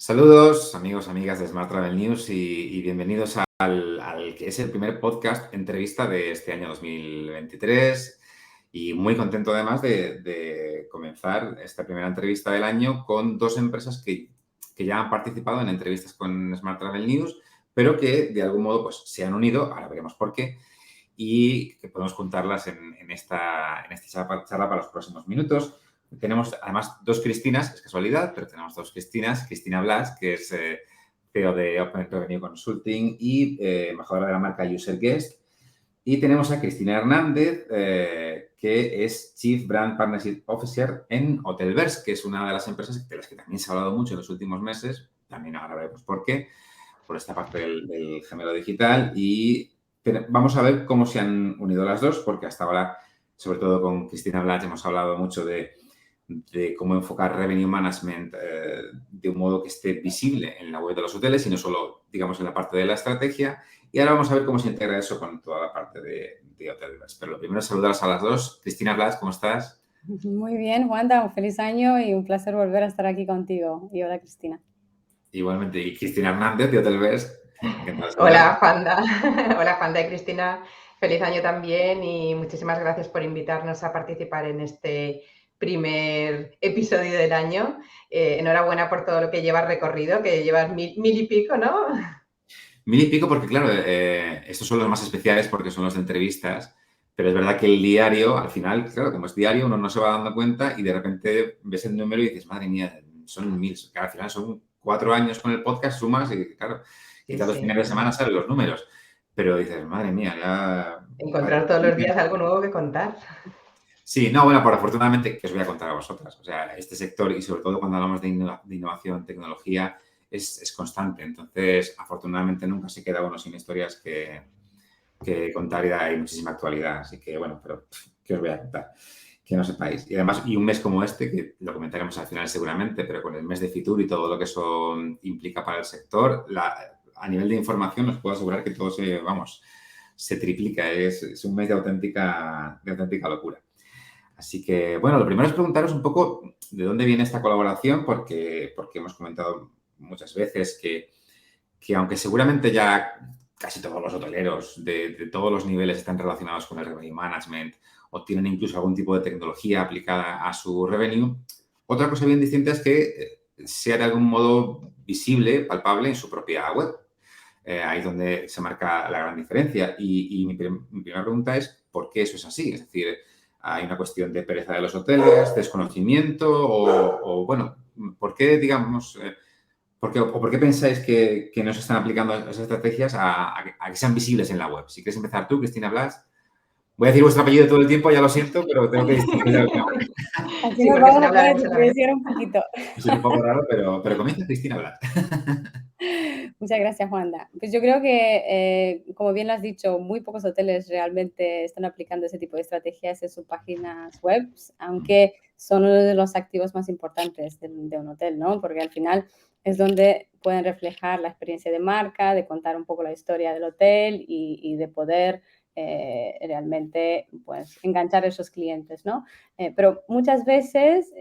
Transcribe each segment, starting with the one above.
Saludos, amigos, amigas de Smart Travel News y bienvenidos al que es el primer podcast entrevista de este año 2023 y muy contento además de comenzar esta primera entrevista del año con dos empresas que ya han participado en entrevistas con Smart Travel News, pero que de algún modo pues, se han unido, ahora veremos por qué, y que podemos juntarlas en esta charla para los próximos minutos. Tenemos además dos Cristinas, es casualidad, pero tenemos dos Cristinas. Cristina Blas, que es CEO de Open Revenue Consulting y embajadora de la marca User Guest. Y tenemos a Cristina Hernández, que es Chief Brand Partnership Officer en Hotelverse, que es una de las empresas de las que también se ha hablado mucho en los últimos meses. También ahora veremos por qué, por esta parte del gemelo digital. Y vamos a ver cómo se han unido las dos, porque hasta ahora, sobre todo con Cristina Blas, hemos hablado mucho de cómo enfocar revenue management de un modo que esté visible en la web de los hoteles y no solo, digamos, en la parte de la estrategia. Y ahora vamos a ver cómo se integra eso con toda la parte de Hotelverse. Pero lo primero es saludarlas a las dos. Cristina Blas, ¿cómo estás? Muy bien, Juanda, un feliz año y un placer volver a estar aquí contigo. Y hola, Cristina. Igualmente. Y Cristina Hernández de Hotelverse. Hola, Juanda. Hola, Juanda y Cristina. Feliz año también y muchísimas gracias por invitarnos a participar en este primer episodio del año. Enhorabuena por todo lo que llevas recorrido, que llevas mil y pico, ¿no? 1000 y pico porque, claro, estos son los más especiales porque son los de entrevistas, pero es verdad que el diario, al final, claro, como es diario, uno no se va dando cuenta y de repente ves el número y dices, madre mía, son 1000, que al final son 4 años con el podcast, sumas y, claro, quizás los fines de semana salen los números, pero dices, madre mía, ya... Encontrar todos los días algo nuevo que contar. Sí, no, bueno, por afortunadamente, que os voy a contar a vosotras. O sea, este sector y sobre todo cuando hablamos de innovación, tecnología, es constante. Entonces, afortunadamente nunca se queda uno sin historias que contar y hay muchísima actualidad. Así que, bueno, pero ¿qué os voy a contar? Que no sepáis. Y además, y un mes como este, que lo comentaremos al final seguramente, pero con el mes de Fitur y todo lo que eso implica para el sector, a nivel de información os puedo asegurar que todo se triplica. Es un mes de auténtica locura. Así que, bueno, lo primero es preguntaros un poco de dónde viene esta colaboración, porque hemos comentado muchas veces que aunque seguramente ya casi todos los hoteleros de todos los niveles están relacionados con el revenue management o tienen incluso algún tipo de tecnología aplicada a su revenue, otra cosa bien distinta es que sea de algún modo visible, palpable en su propia web. Ahí es donde se marca la gran diferencia. Y mi primera pregunta es, ¿por qué eso es así? Es decir, ¿hay una cuestión de pereza de los hoteles, desconocimiento o bueno, ¿por qué, digamos, por qué pensáis que no se están aplicando esas estrategias a que sean visibles en la web? Si quieres empezar tú, Cristina Blas. Voy a decir vuestro apellido todo el tiempo, ya lo siento, pero tengo que distinguir de alguna manera. Así Sí, nos porque si vamos no a poder hablaremos a la vez. diferenciar un poquito. Es un poco raro, pero comienza Cristina Blas. Muchas gracias, Juanda. Pues yo creo que, como bien lo has dicho, muy pocos hoteles realmente están aplicando ese tipo de estrategias en sus páginas web, aunque son uno de los activos más importantes de un hotel, ¿no? Porque al final es donde pueden reflejar la experiencia de marca, de contar un poco la historia del hotel y de poder realmente pues, enganchar a esos clientes, ¿no? Pero muchas veces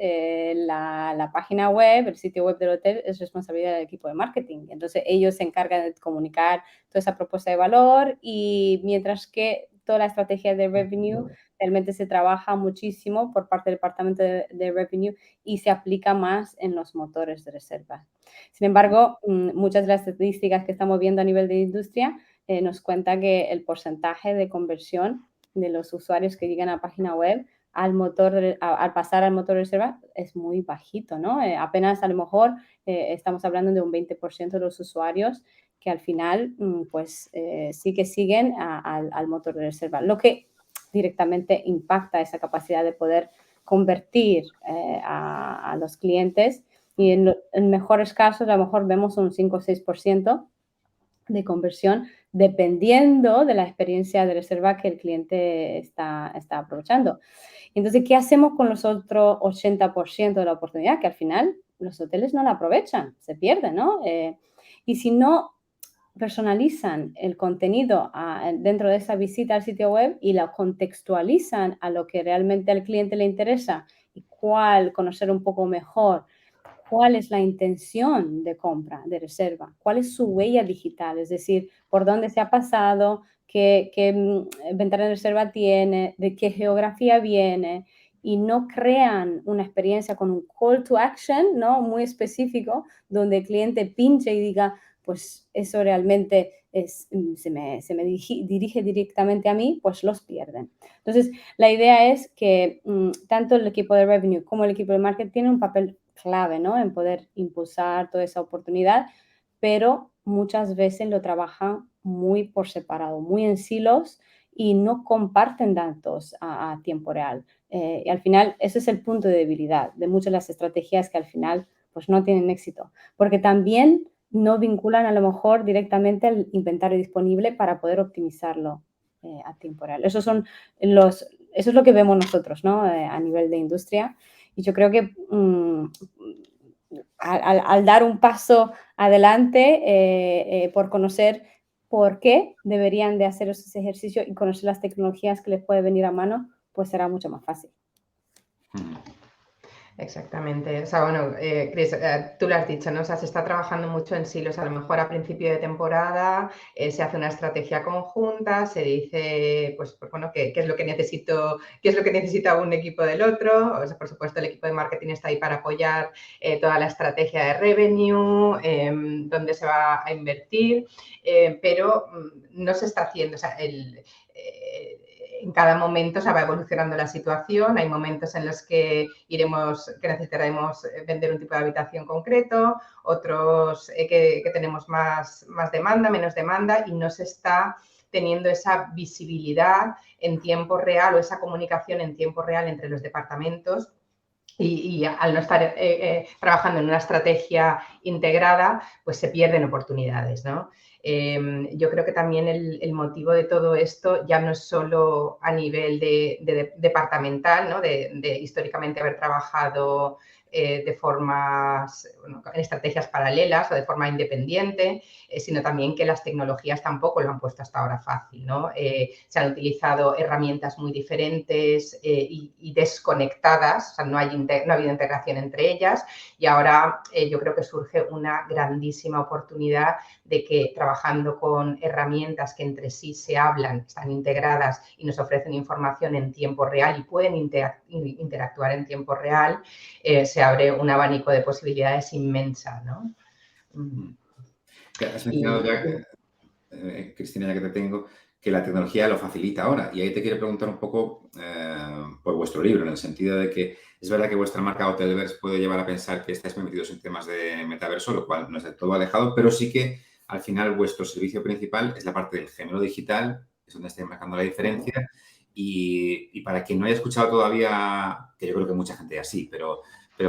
la página web, el sitio web del hotel es responsabilidad del equipo de marketing. Entonces ellos se encargan de comunicar toda esa propuesta de valor y mientras que toda la estrategia de revenue realmente se trabaja muchísimo por parte del departamento de revenue y se aplica más en los motores de reserva. Sin embargo, muchas de las estadísticas que estamos viendo a nivel de industria nos cuenta que el porcentaje de conversión de los usuarios que llegan a la página web al pasar al motor de reserva es muy bajito, ¿no? Apenas a lo mejor estamos hablando de un 20% de los usuarios que al final pues sí que siguen al motor de reserva, lo que directamente impacta esa capacidad de poder convertir a los clientes y en mejores casos a lo mejor vemos un 5 o 6% de conversión dependiendo de la experiencia de reserva que el cliente está aprovechando. Entonces, ¿qué hacemos con los otros 80% de la oportunidad? Que al final los hoteles no la aprovechan, se pierden, ¿no? Y si no personalizan el contenido dentro de esa visita al sitio web y la contextualizan a lo que realmente al cliente le interesa y conocer un poco mejor cuál es la intención de compra, de reserva, cuál es su huella digital, es decir, por dónde se ha pasado, qué ventana de reserva tiene, de qué geografía viene, y no crean una experiencia con un call to action, ¿no? Muy específico, donde el cliente pinche y diga, pues eso realmente se me dirige directamente a mí, pues los pierden. Entonces, la idea es que tanto el equipo de revenue como el equipo de marketing tienen un papel clave, ¿no? En poder impulsar toda esa oportunidad, pero muchas veces lo trabajan muy por separado, muy en silos y no comparten datos a tiempo real. Y al final, ese es el punto de debilidad de muchas de las estrategias que al final pues no tienen éxito, porque también no vinculan a lo mejor directamente al inventario disponible para poder optimizarlo a tiempo real. Eso es lo que vemos nosotros, ¿no? A nivel de industria. Y yo creo que al dar un paso adelante por conocer por qué deberían de hacer ese ejercicio y conocer las tecnologías que les puede venir a mano, pues será mucho más fácil. Exactamente. O sea, bueno, Chris, tú lo has dicho, ¿no? O sea, se está trabajando mucho en silos. A lo mejor a principio de temporada se hace una estrategia conjunta, se dice, pues bueno, qué es lo que necesito, qué es lo que necesita un equipo del otro. O sea, por supuesto, el equipo de marketing está ahí para apoyar toda la estrategia de revenue, dónde se va a invertir, pero no se está haciendo, o sea, en cada momento se va evolucionando la situación. Hay momentos en los que necesitaremos vender un tipo de habitación concreto, otros que tenemos más demanda, menos demanda, y no se está teniendo esa visibilidad en tiempo real o esa comunicación en tiempo real entre los departamentos. Y al no estar trabajando en una estrategia integrada, pues se pierden oportunidades, ¿no? Yo creo que también el motivo de todo esto ya no es solo a nivel de departamental, ¿no? De históricamente haber trabajado de formas, bueno, en estrategias paralelas o de forma independiente, sino también que las tecnologías tampoco lo han puesto hasta ahora fácil, ¿no? Se han utilizado herramientas muy diferentes y desconectadas, o sea, no ha habido integración entre ellas, y ahora yo creo que surge una grandísima oportunidad de que trabajando con herramientas que entre sí se hablan, están integradas y nos ofrecen información en tiempo real y pueden interactuar en tiempo real, se abre un abanico de posibilidades inmensa, ¿no? Has mencionado ya, Cristina, ya que te tengo, que la tecnología lo facilita ahora. Y ahí te quiero preguntar un poco por vuestro libro, en el sentido de que es verdad que vuestra marca Hotelverse puede llevar a pensar que estáis muy metidos en temas de metaverso, lo cual no es del todo alejado, pero sí que al final vuestro servicio principal es la parte del gemelo digital, es donde estáis marcando la diferencia. Y para quien no haya escuchado todavía, que yo creo que mucha gente ya sí, pero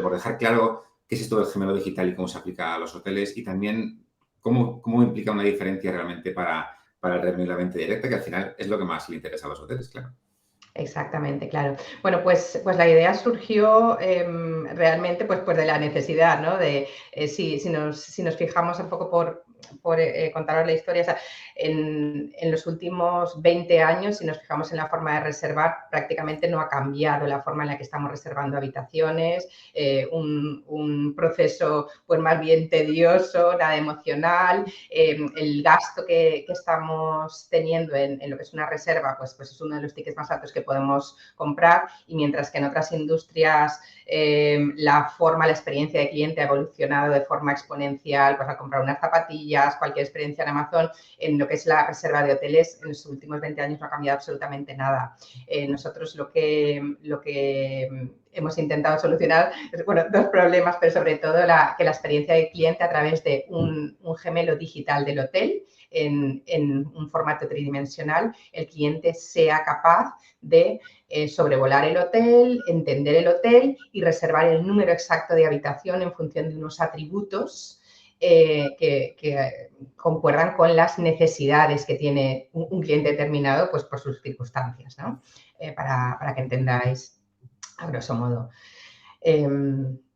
por dejar claro qué es esto del gemelo digital y cómo se aplica a los hoteles, y también cómo implica una diferencia realmente para el revenue y la venta directa, que al final es lo que más le interesa a los hoteles, claro. Exactamente, claro. Bueno, pues la idea surgió realmente pues de la necesidad, ¿no? Si nos fijamos un poco por contaros la historia, o sea, en los últimos 20 años, si nos fijamos en la forma de reservar, prácticamente no ha cambiado la forma en la que estamos reservando habitaciones, un proceso pues más bien tedioso, nada emocional, el gasto que estamos teniendo en lo que es una reserva, pues es uno de los tickets más altos que podemos comprar, y mientras que en otras industrias la experiencia de cliente ha evolucionado de forma exponencial, pues al comprar unas zapatillas, cualquier experiencia en Amazon, en lo que es la reserva de hoteles, en los últimos 20 años no ha cambiado absolutamente nada. Nosotros lo que hemos intentado solucionar, bueno, dos problemas, pero sobre todo que la experiencia del cliente a través de un gemelo digital del hotel en un formato tridimensional, el cliente sea capaz de sobrevolar el hotel, entender el hotel y reservar el número exacto de habitación en función de unos atributos que concuerdan con las necesidades que tiene un cliente determinado, pues por sus circunstancias, ¿no? Para que entendáis a grosso modo.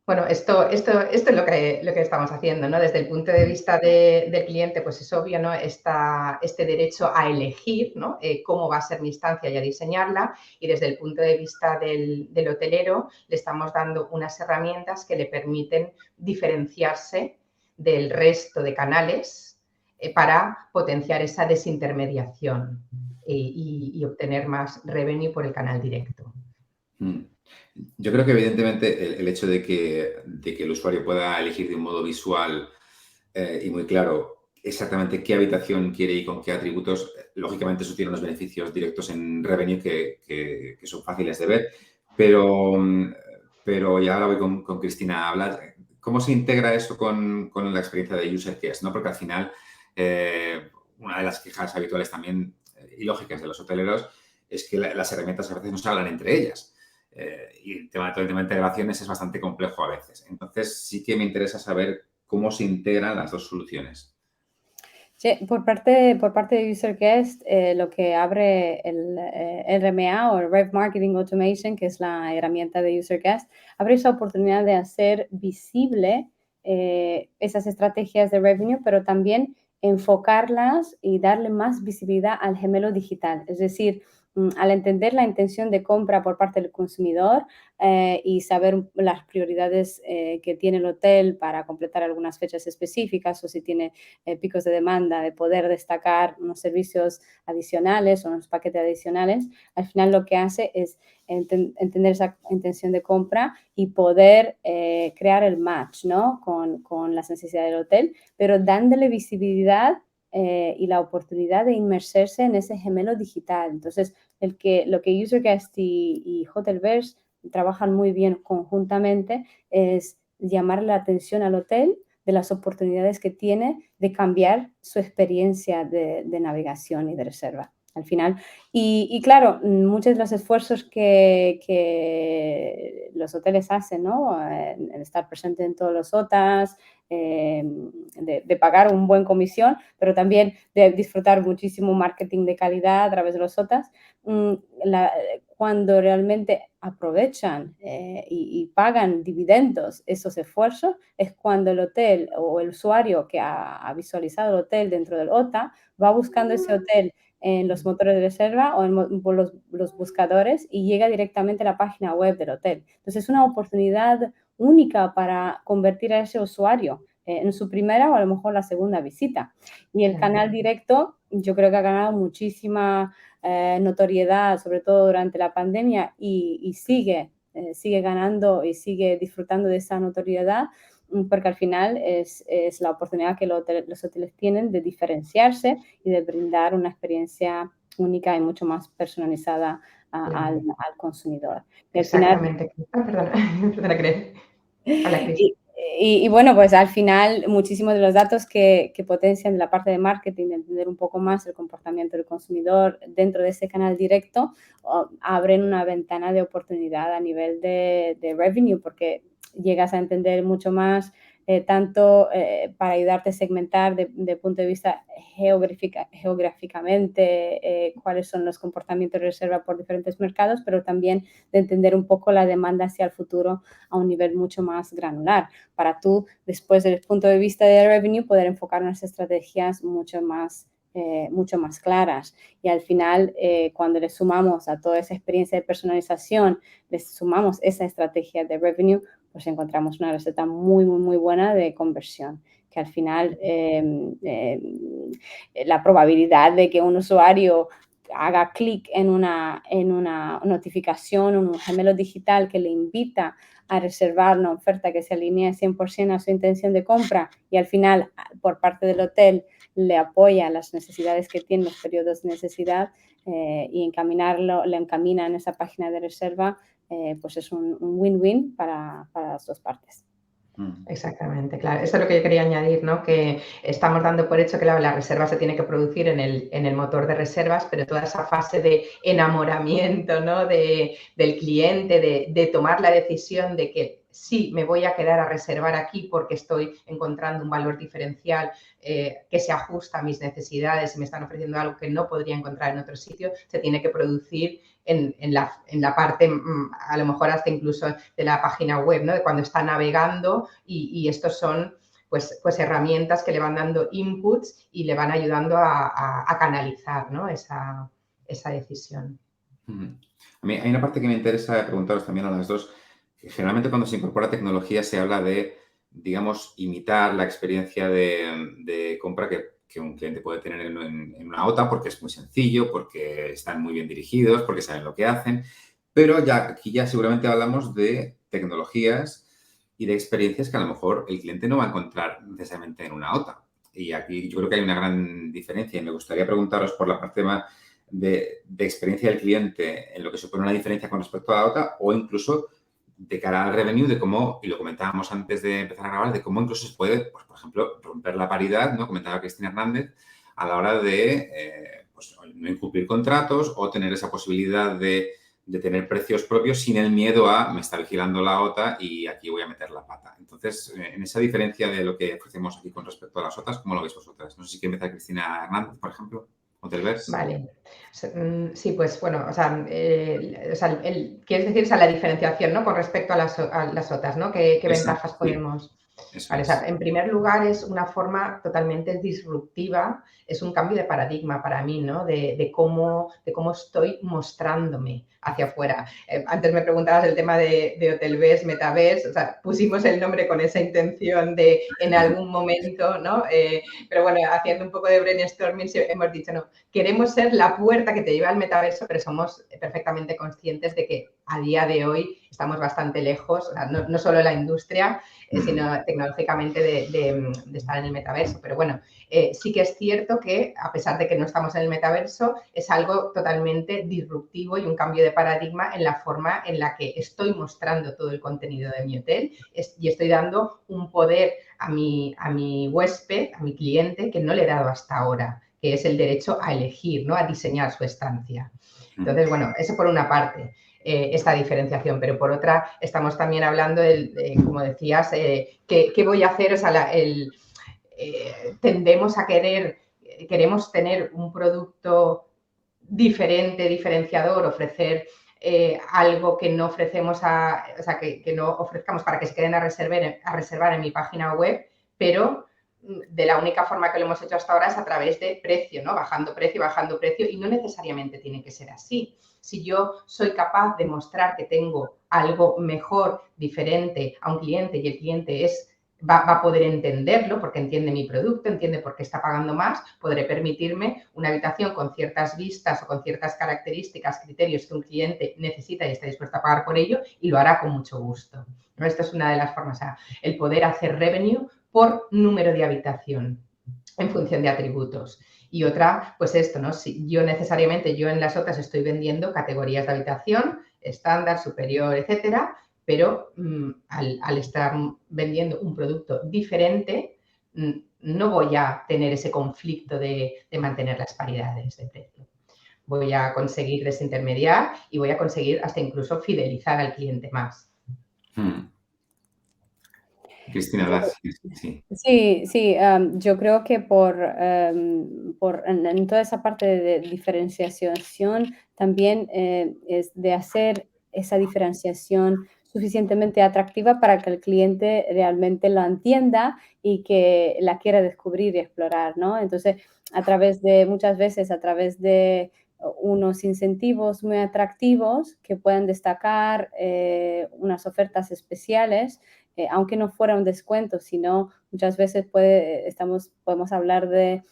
Bueno, esto es lo que estamos haciendo, ¿no? Desde el punto de vista del cliente, pues es obvio, ¿no? Este derecho a elegir, ¿no? Cómo va a ser mi estancia y a diseñarla. Y desde el punto de vista del hotelero, le estamos dando unas herramientas que le permiten diferenciarse del resto de canales para potenciar esa desintermediación y obtener más revenue por el canal directo. Yo creo que evidentemente el hecho de que el usuario pueda elegir de un modo visual y muy claro exactamente qué habitación quiere y con qué atributos, lógicamente eso tiene unos beneficios directos en revenue que son fáciles de ver, pero y ahora voy con Cristina a hablar. ¿Cómo se integra eso con la experiencia de user guest? ¿No? Porque al final, una de las quejas habituales también y lógicas de los hoteleros es que las herramientas a veces no se hablan entre ellas. Y todo el tema de integraciones es bastante complejo a veces. Entonces, sí que me interesa saber cómo se integran las dos soluciones. Sí, por parte de UserGuest, lo que abre el RMA o Rev Marketing Automation, que es la herramienta de UserGuest, abre esa oportunidad de hacer visible esas estrategias de revenue, pero también enfocarlas y darle más visibilidad al gemelo digital. Es decir, al entender la intención de compra por parte del consumidor y saber las prioridades que tiene el hotel para completar algunas fechas específicas o si tiene picos de demanda, de poder destacar unos servicios adicionales o unos paquetes adicionales, al final lo que hace es entender esa intención de compra y poder crear el match, ¿no? con las necesidades del hotel, pero dándole visibilidad y la oportunidad de inmersarse en ese gemelo digital. Entonces, lo que UserGuest y Hotelverse trabajan muy bien conjuntamente es llamar la atención al hotel de las oportunidades que tiene de cambiar su experiencia de navegación y de reserva al final. Y claro, muchos de los esfuerzos que los hoteles hacen, ¿no? En estar presente en todos los OTAs, de pagar un buen comisión, pero también de disfrutar muchísimo marketing de calidad a través de los OTAs, cuando realmente aprovechan y pagan dividendos esos esfuerzos, es cuando el hotel o el usuario que ha visualizado el hotel dentro del OTA va buscando ese hotel en los motores de reserva o por los buscadores y llega directamente a la página web del hotel. Entonces, es una oportunidad única para convertir a ese usuario en su primera o a lo mejor la segunda visita. Y el canal directo, yo creo que ha ganado muchísima notoriedad, sobre todo durante la pandemia, y sigue ganando y sigue disfrutando de esa notoriedad, porque al final es la oportunidad que los hoteles tienen de diferenciarse y de brindar una experiencia única y mucho más personalizada al consumidor. Y al final, Exactamente. Perdona, perdona, Cris. Habla, Cris. y bueno, pues al final muchísimos de los datos que potencian la parte de marketing, de entender un poco más el comportamiento del consumidor dentro de ese canal directo, abren una ventana de oportunidad a nivel de revenue, porque llegas a entender mucho más tanto para ayudarte a segmentar de punto de vista geográficamente cuáles son los comportamientos de reserva por diferentes mercados, pero también de entender un poco la demanda hacia el futuro a un nivel mucho más granular, para tú, después del punto de vista de revenue, poder enfocar unas estrategias mucho más claras. Y al final, cuando le sumamos a toda esa experiencia de personalización, le sumamos esa estrategia de revenue, pues encontramos una receta muy, muy, muy buena de conversión, que al final la probabilidad de que un usuario haga clic en una notificación, un gemelo digital que le invita a reservar una oferta que se alinea 100% a su intención de compra y al final, por parte del hotel, le apoya las necesidades que tiene, los periodos de necesidad y le encamina en esa página de reserva, pues es un win-win para las dos partes. Exactamente, claro. Eso es lo que yo quería añadir, ¿no? Que estamos dando por hecho que la reserva se tiene que producir en el motor de reservas, pero toda esa fase de enamoramiento, ¿no? del cliente, de tomar la decisión de que sí, me voy a quedar a reservar aquí porque estoy encontrando un valor diferencial que se ajusta a mis necesidades y me están ofreciendo algo que no podría encontrar en otro sitio, se tiene que producir en la parte, a lo mejor hasta incluso de la página web, ¿no? De cuando está navegando y estos son pues herramientas que le van dando inputs y le van ayudando a canalizar, ¿no? esa decisión. A mí hay una parte que me interesa preguntaros también a las dos, que generalmente cuando se incorpora tecnología se habla de, digamos, imitar la experiencia de compra que un cliente puede tener en una OTA, porque es muy sencillo, porque están muy bien dirigidos, porque saben lo que hacen, pero aquí ya seguramente hablamos de tecnologías y de experiencias que a lo mejor el cliente no va a encontrar necesariamente en una OTA. Y aquí yo creo que hay una gran diferencia y me gustaría preguntaros por la parte más de experiencia del cliente en lo que supone una diferencia con respecto a la OTA o incluso de cara al revenue, de cómo, y lo comentábamos antes de empezar a grabar, de cómo incluso se puede, pues, por ejemplo, romper la paridad, ¿no? Comentaba Cristina Hernández, a la hora de pues, no incumplir contratos o tener esa posibilidad de tener precios propios sin el miedo a me está vigilando la OTA y aquí voy a meter la pata. Entonces, en esa diferencia de lo que ofrecemos aquí con respecto a las OTAs, ¿cómo lo veis vosotras? No sé si quiere empezar Cristina Hernández, por ejemplo. Hotelverse. Vale. Sí, pues bueno, o sea, quieres decir, o sea, la diferenciación, ¿no? Con respecto a las OTAs, ¿no? ¿Qué ventajas Sí, podemos? eso Vale, o es. sea, en primer lugar es una forma totalmente disruptiva, es un cambio de paradigma para mí, ¿no? De cómo estoy mostrándome hacia afuera. Antes me preguntabas el tema de Hotelverse, Metaverse, o sea, pusimos el nombre con esa intención de en algún momento, ¿no? Pero bueno, haciendo un poco de brainstorming hemos dicho, no, queremos ser la puerta que te lleva al metaverso, pero somos perfectamente conscientes de que a día de hoy estamos bastante lejos, o sea, no solo la industria, sino tecnológicamente de estar en el metaverso. Pero bueno, sí que es cierto que a pesar de que no estamos en el metaverso, es algo totalmente disruptivo y un cambio de paradigma en la forma en la que estoy mostrando todo el contenido de mi hotel y estoy dando un poder a mi huésped, a mi cliente, que no le he dado hasta ahora, que es el derecho a elegir, ¿no? A diseñar su estancia. Entonces, bueno, eso por una parte, esta diferenciación, pero por otra estamos también hablando, como decías, ¿qué voy a hacer? O sea, tendemos a queremos tener un producto diferente, diferenciador, ofrecer algo que no ofrecemos, o sea, que no ofrezcamos para que se queden a reservar en mi página web, pero de la única forma que lo hemos hecho hasta ahora es a través de precio, ¿no? Bajando precio, y no necesariamente tiene que ser así. Si yo soy capaz de mostrar que tengo algo mejor, diferente a un cliente y el cliente va a poder entenderlo porque entiende mi producto, entiende por qué está pagando más, podré permitirme una habitación con ciertas vistas o con ciertas características, criterios que un cliente necesita y está dispuesto a pagar por ello y lo hará con mucho gusto. ¿No? Esta es una de las formas, o sea, el poder hacer revenue por número de habitación en función de atributos. Y otra, pues esto, ¿no? Si yo en las otras estoy vendiendo categorías de habitación, estándar, superior, etcétera, pero al estar vendiendo un producto diferente, no voy a tener ese conflicto de mantener las paridades de precio. Voy a conseguir desintermediar y voy a conseguir hasta incluso fidelizar al cliente más. Cristina, gracias. Sí, yo creo que en toda esa parte de diferenciación también es de hacer esa diferenciación suficientemente atractiva para que el cliente realmente la entienda y que la quiera descubrir y explorar, ¿no? Entonces, muchas veces a través de unos incentivos muy atractivos que puedan destacar unas ofertas especiales, aunque no fuera un descuento, sino muchas veces podemos hablar de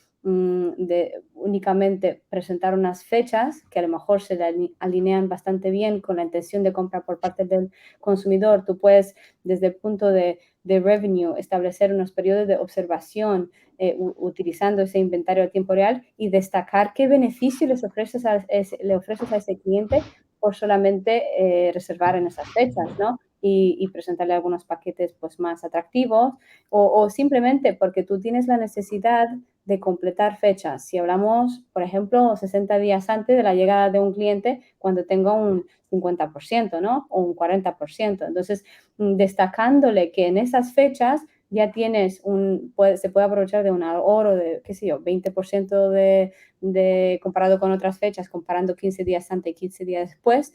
únicamente presentar unas fechas que a lo mejor se alinean bastante bien con la intención de compra por parte del consumidor. Tú puedes, desde el punto de revenue, establecer unos periodos de observación utilizando ese inventario a tiempo real y destacar qué beneficio le ofreces a ese cliente por solamente reservar en esas fechas, ¿no? Y presentarle algunos paquetes pues, más atractivos o simplemente porque tú tienes la necesidad de completar fechas. Si hablamos, por ejemplo, 60 días antes de la llegada de un cliente cuando tenga un 50%, ¿no? O un 40%. Entonces, destacándole que en esas fechas ya tienes se puede aprovechar de un ahorro de, qué sé yo, 20% comparado con otras fechas, comparando 15 días antes y 15 días después,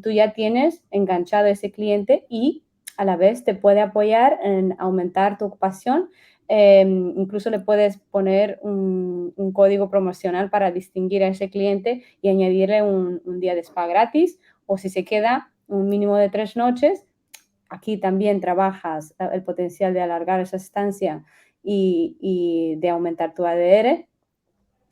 tú ya tienes enganchado a ese cliente y a la vez te puede apoyar en aumentar tu ocupación. Incluso le puedes poner un código promocional para distinguir a ese cliente y añadirle un día de spa gratis, o si se queda un mínimo de 3 noches, aquí también trabajas el potencial de alargar esa estancia y de aumentar tu ADR.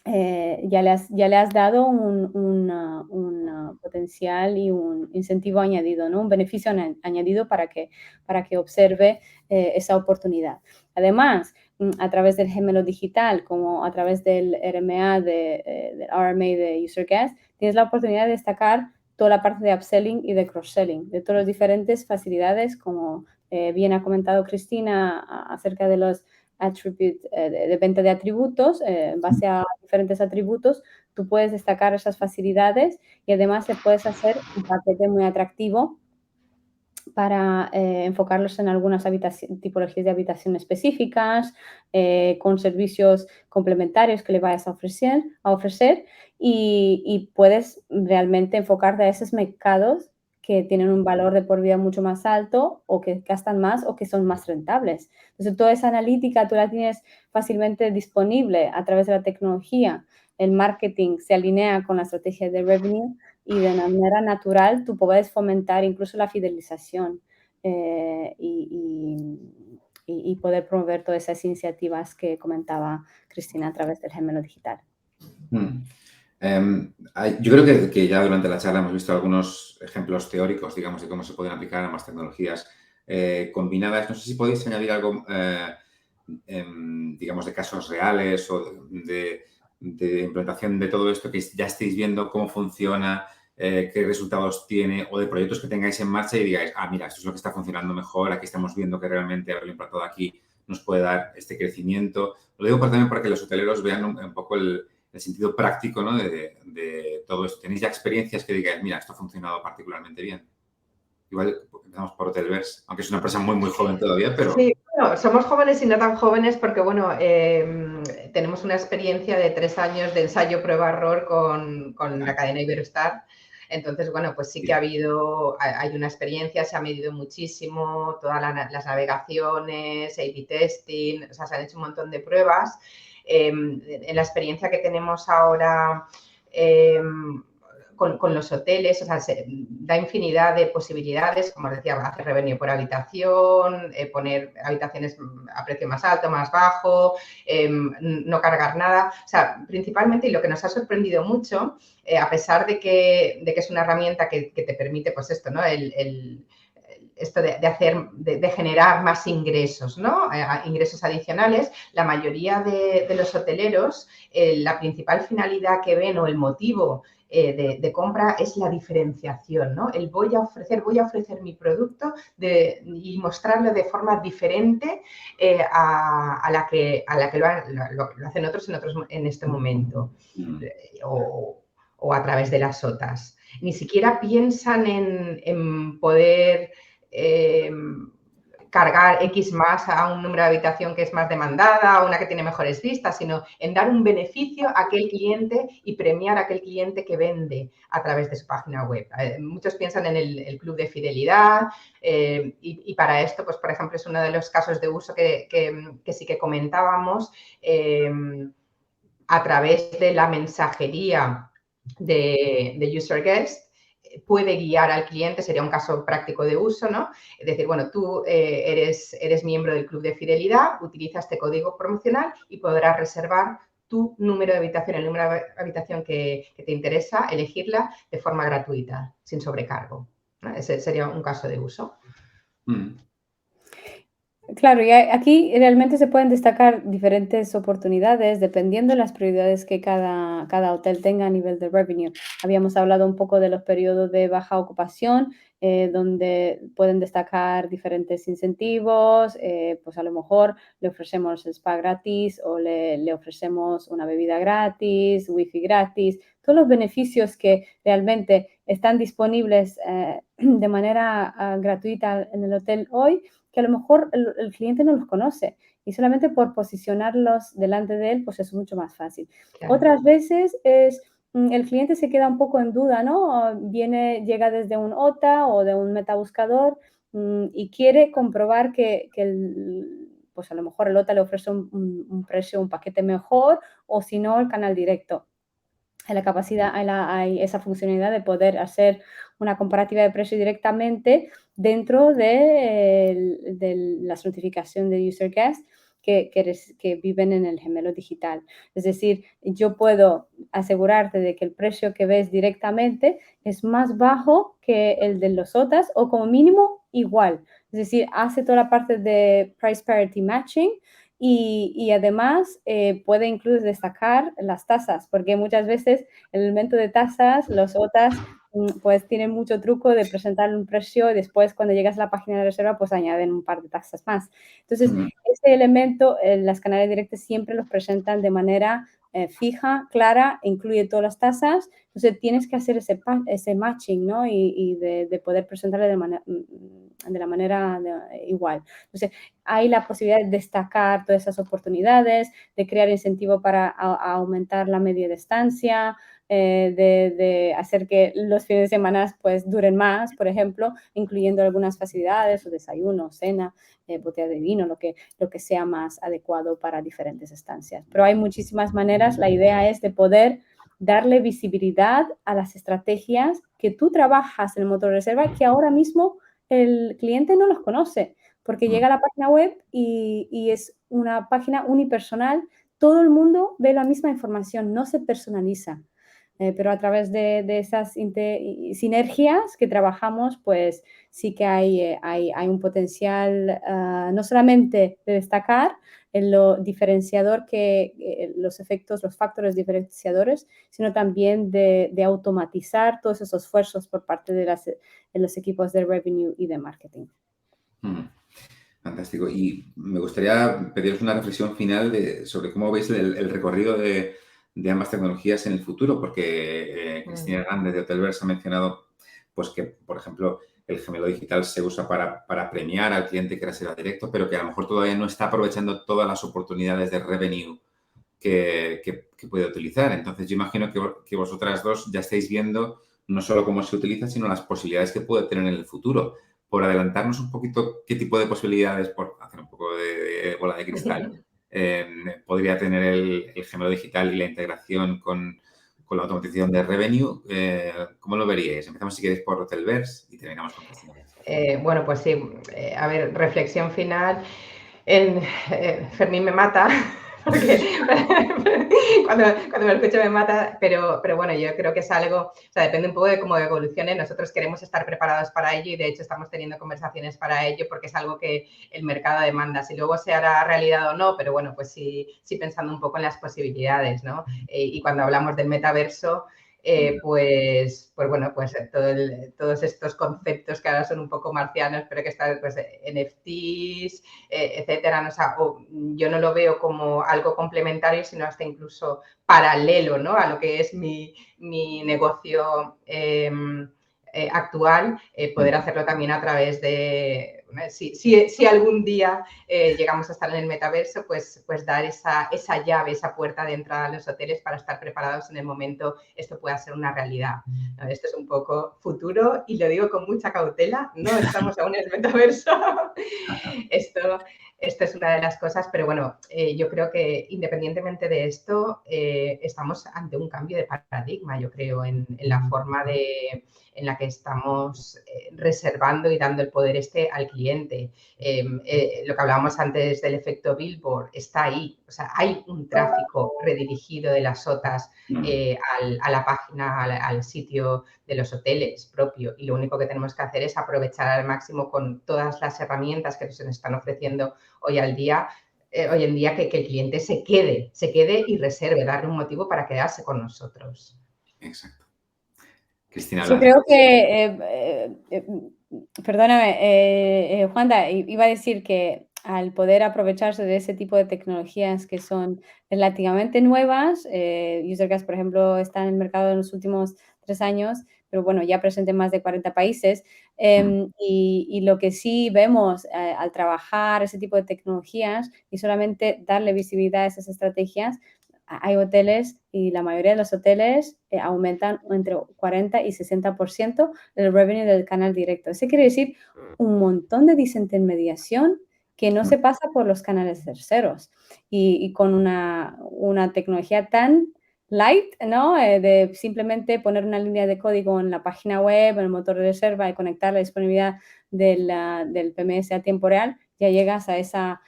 Ya le has dado un potencial y un incentivo añadido, ¿no? Un beneficio añadido para que observe esa oportunidad. Además, a través del gemelo digital, como a través del RMA del RMA de User Guest, tienes la oportunidad de destacar toda la parte de upselling y de cross-selling, de todas las diferentes facilidades, como bien ha comentado Cristina acerca de los attribute, de venta de atributos, en base a diferentes atributos, tú puedes destacar esas facilidades y además le puedes hacer un paquete muy atractivo para enfocarlos en algunas tipologías de habitación específicas, con servicios complementarios que le vayas a ofrecer y puedes realmente enfocarte a esos mercados que tienen un valor de por vida mucho más alto o que gastan más o que son más rentables. Entonces, toda esa analítica tú la tienes fácilmente disponible a través de la tecnología. El marketing se alinea con la estrategia de revenue y de una manera natural tú puedes fomentar incluso la fidelización y poder promover todas esas iniciativas que comentaba Cristina a través del gemelo digital. Yo creo que ya durante la charla hemos visto algunos ejemplos teóricos, digamos, de cómo se pueden aplicar ambas tecnologías combinadas. No sé si podéis añadir algo, digamos, de casos reales o de implementación de todo esto que ya estéis viendo, cómo funciona, qué resultados tiene, o de proyectos que tengáis en marcha y digáis, mira, esto es lo que está funcionando mejor, aquí estamos viendo que realmente haberlo implantado aquí nos puede dar este crecimiento. Lo digo también para que los hoteleros vean un poco el sentido práctico, ¿no? de todo esto. ¿Tenéis ya experiencias que digáis, mira, esto ha funcionado particularmente bien? Igual empezamos por Hotelverse, aunque es una empresa muy, muy joven todavía, pero... Sí, bueno, somos jóvenes y no tan jóvenes porque, bueno, tenemos una experiencia de 3 años de ensayo, prueba, error con la cadena Iberostar. Entonces, bueno, pues sí que hay una experiencia, se ha medido muchísimo, todas las navegaciones, A/B testing, o sea, se han hecho un montón de pruebas. En la experiencia que tenemos ahora con los hoteles, o sea, da infinidad de posibilidades, como os decía, hacer revenue por habitación, poner habitaciones a precio más alto, más bajo, no cargar nada. O sea, principalmente, y lo que nos ha sorprendido mucho, a pesar de que es una herramienta que te permite, pues esto, ¿no? Esto de generar más ingresos, ¿no? Ingresos adicionales, la mayoría de los hoteleros, la principal finalidad que ven o el motivo de compra es la diferenciación, ¿no? El voy a ofrecer mi producto y mostrarlo de forma diferente a la que lo hacen otros en este momento o a través de las OTAs. Ni siquiera piensan en poder cargar X más a un número de habitación que es más demandada, a una que tiene mejores vistas, sino en dar un beneficio a aquel cliente y premiar a aquel cliente que vende a través de su página web. Muchos piensan en el club de fidelidad y para esto, pues por ejemplo, es uno de los casos de uso que sí que comentábamos a través de la mensajería de User Guest, puede guiar al cliente, sería un caso práctico de uso, ¿no? Es decir, bueno, tú eres miembro del club de fidelidad, utiliza este código promocional y podrás reservar tu número de habitación, el número de habitación que te interesa, elegirla de forma gratuita, sin sobrecargo, ¿no? Ese sería un caso de uso. Claro, y aquí realmente se pueden destacar diferentes oportunidades dependiendo de las prioridades que cada hotel tenga a nivel de revenue. Habíamos hablado un poco de los periodos de baja ocupación, donde pueden destacar diferentes incentivos, pues a lo mejor le ofrecemos el spa gratis o le ofrecemos una bebida gratis, wifi gratis, todos los beneficios que realmente están disponibles de manera gratuita en el hotel hoy, que a lo mejor el cliente no los conoce y solamente por posicionarlos delante de él, pues es mucho más fácil. Claro. Otras veces el cliente se queda un poco en duda, ¿no? Llega desde un OTA o de un metabuscador y quiere comprobar que pues a lo mejor el OTA le ofrece un precio, un paquete mejor, o si no, el canal directo. Hay la capacidad, hay esa funcionalidad de poder hacer una comparativa de precio directamente dentro de la notificación de User Guest que viven en el gemelo digital. Es decir, yo puedo asegurarte de que el precio que ves directamente es más bajo que el de los OTAs o como mínimo igual. Es decir, hace toda la parte de Price Parity Matching y además puede incluso destacar las tasas, porque muchas veces el elemento de tasas, los OTAs, pues tienen mucho truco de presentar un precio y después cuando llegas a la página de reserva, pues añaden un par de tasas más. Entonces, ese elemento, las canales directas siempre los presentan de manera fija, clara, incluye todas las tasas. Entonces, tienes que hacer ese matching, ¿no? Y de poder presentarle de la manera igual. Entonces, hay la posibilidad de destacar todas esas oportunidades, de crear incentivo para aumentar la media de estancia, de hacer que los fines de semana pues duren más, por ejemplo, incluyendo algunas facilidades o desayuno, cena, botella de vino, lo que sea más adecuado para diferentes estancias. Pero hay muchísimas maneras. La idea es de poder darle visibilidad a las estrategias que tú trabajas en el motor de reserva que ahora mismo el cliente no los conoce, porque llega a la página web y es una página unipersonal, todo el mundo ve la misma información, no se personaliza. Pero a través de esas sinergias que trabajamos, pues sí que hay un potencial no solamente de destacar en lo diferenciador los efectos, los factores diferenciadores, sino también de automatizar todos esos esfuerzos por parte de los equipos de revenue y de marketing. Fantástico. Y me gustaría pediros una reflexión final sobre cómo veis el recorrido de ambas tecnologías en el futuro, porque Cristina Hernández de Hotelverse ha mencionado pues que, por ejemplo, el gemelo digital se usa para premiar al cliente que reserva directo, pero que a lo mejor todavía no está aprovechando todas las oportunidades de revenue que puede utilizar. Entonces, yo imagino que vosotras dos ya estáis viendo no solo cómo se utiliza, sino las posibilidades que puede tener en el futuro. Por adelantarnos un poquito qué tipo de posibilidades, por hacer un poco de bola de cristal, podría tener el gemelo digital y la integración con la automatización de revenue. ¿Cómo lo veríais? Empezamos, si queréis, por Hotelverse y terminamos con Cristina. Bueno, pues sí. A ver, reflexión final. Fermín me mata, porque cuando me escucho me mata, pero bueno, yo creo que es algo, o sea, depende un poco de cómo evolucione. Nosotros queremos estar preparados para ello y de hecho estamos teniendo conversaciones para ello porque es algo que el mercado demanda. Si luego se hará realidad o no, pero bueno, pues sí pensando un poco en las posibilidades, ¿no? Y cuando hablamos del metaverso, pues bueno, pues todos estos conceptos que ahora son un poco marcianos, pero que están pues NFTs, etcétera, ¿no? O sea, yo no lo veo como algo complementario, sino hasta incluso paralelo, ¿no? A lo que es mi negocio actual, poder hacerlo también a través de, si algún día llegamos a estar en el metaverso, pues dar esa llave, esa puerta de entrada a los hoteles para estar preparados en el momento esto pueda ser una realidad. Esto es un poco futuro y lo digo con mucha cautela, no estamos aún en el metaverso. Esto es una de las cosas, pero bueno, yo creo que independientemente de esto, estamos ante un cambio de paradigma, yo creo, en la forma en la que estamos reservando y dando el poder al cliente. Lo que hablábamos antes del efecto Billboard está ahí. O sea, hay un tráfico redirigido de las OTAs a la página, al sitio de los hoteles propio. Y lo único que tenemos que hacer es aprovechar al máximo con todas las herramientas que nos están ofreciendo hoy en día que el cliente se quede y reserve, darle un motivo para quedarse con nosotros. Exacto. Cristina, yo creo que, perdóname, Juanda, iba a decir que al poder aprovecharse de ese tipo de tecnologías que son relativamente nuevas, UserGuest, por ejemplo, está en el mercado en los últimos 3 años, pero bueno, ya presente en más de 40 países. Y lo que sí vemos al trabajar ese tipo de tecnologías y solamente darle visibilidad a esas estrategias, hay hoteles y la mayoría de los hoteles aumentan entre 40 y 60% el revenue del canal directo. Eso quiere decir un montón de desintermediación que no se pasa por los canales terceros y con una tecnología tan light, ¿no? De simplemente poner una línea de código en la página web, en el motor de reserva y conectar la disponibilidad del PMS a tiempo real, ya llegas a esa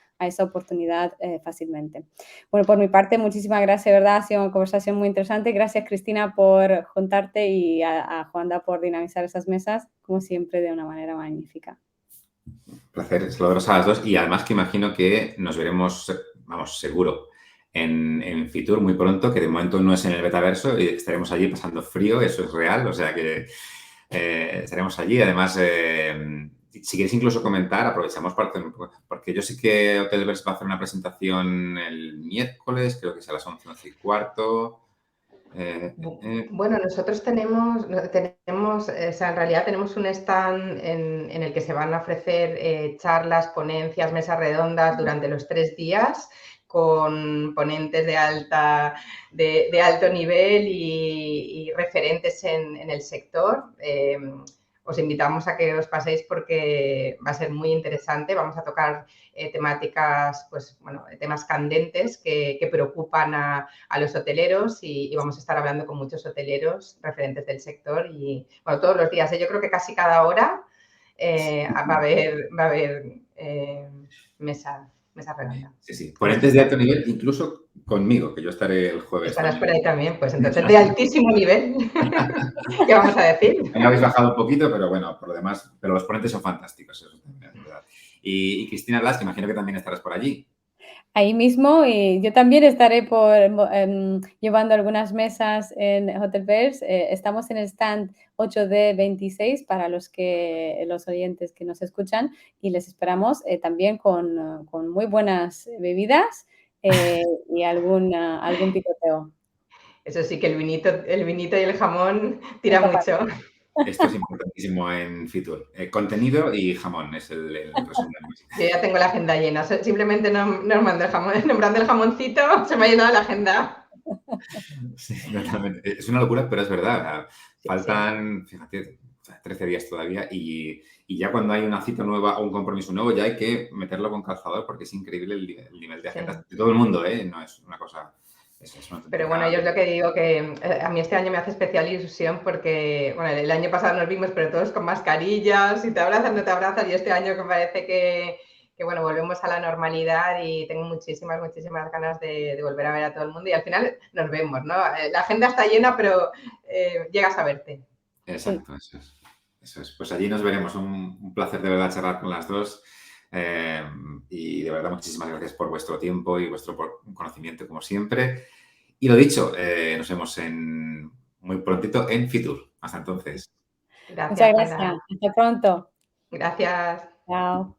oportunidad fácilmente. Bueno, por mi parte, muchísimas gracias, ¿verdad? Ha sido una conversación muy interesante. Gracias, Cristina, por juntarte y a Juanda por dinamizar esas mesas, como siempre, de una manera magnífica. Placer, saludos a las dos y además que imagino que nos veremos, vamos, seguro, en Fitur muy pronto, que de momento no es en el betaverso y estaremos allí pasando frío, eso es real, o sea que estaremos allí. Además, si queréis incluso comentar, aprovechamos porque yo sé que Hotelverse va a hacer una presentación el miércoles, creo que es a las 11, 11 y cuarto. Bueno, nosotros tenemos, o sea, en realidad tenemos un stand en el que se van a ofrecer charlas, ponencias, mesas redondas durante los 3 días con ponentes de alto nivel y referentes en el sector. Os invitamos a que os paséis porque va a ser muy interesante. Vamos a tocar temáticas, pues bueno, temas candentes que preocupan a los hoteleros y vamos a estar hablando con muchos hoteleros referentes del sector y bueno, todos los días. Yo creo que casi cada hora va a haber mesas redondas. Sí, sí. Ponentes de alto nivel, incluso conmigo, que yo estaré el jueves. Estarás por ahí también, pues entonces de altísimo nivel. ¿Qué vamos a decir? Me habéis bajado un poquito, pero bueno, por lo demás, pero los ponentes son fantásticos, eso también es verdad. Y Cristina Blas, que imagino que también estarás por allí. Ahí mismo, y yo también estaré llevando algunas mesas en Hotelverse. Estamos en el stand 8D26 para los oyentes que nos escuchan y les esperamos también con muy buenas bebidas y algún picoteo. Eso sí que el vinito y el jamón tira mucho. Esto es importantísimo en Fitur. Contenido y jamón es el resumen. Yo ya tengo la agenda llena. Simplemente nombrando el jamoncito, se me ha llenado la agenda. Sí, totalmente. Es una locura, pero es verdad. Sí, faltan, fíjate, 13 días todavía y ya cuando hay una cita nueva o un compromiso nuevo ya hay que meterlo con calzador porque es increíble el nivel de agenda de todo el mundo, ¿eh? No es una cosa... Pero bueno, yo es lo que digo que a mí este año me hace especial ilusión porque, bueno, el año pasado nos vimos, pero todos con mascarillas, y te abrazas, no te abrazas, y este año me parece que bueno, volvemos a la normalidad y tengo muchísimas ganas de volver a ver a todo el mundo y al final nos vemos, ¿no? La agenda está llena, pero llegas a verte. Exacto, eso es. Pues allí nos veremos. Un placer de verdad charlar con las dos. Y de verdad, muchísimas gracias por vuestro tiempo y vuestro conocimiento, como siempre. Y lo dicho, nos vemos muy prontito en Fitur. Hasta entonces. Gracias, Muchas gracias. Juana. Hasta pronto. Gracias. Chao.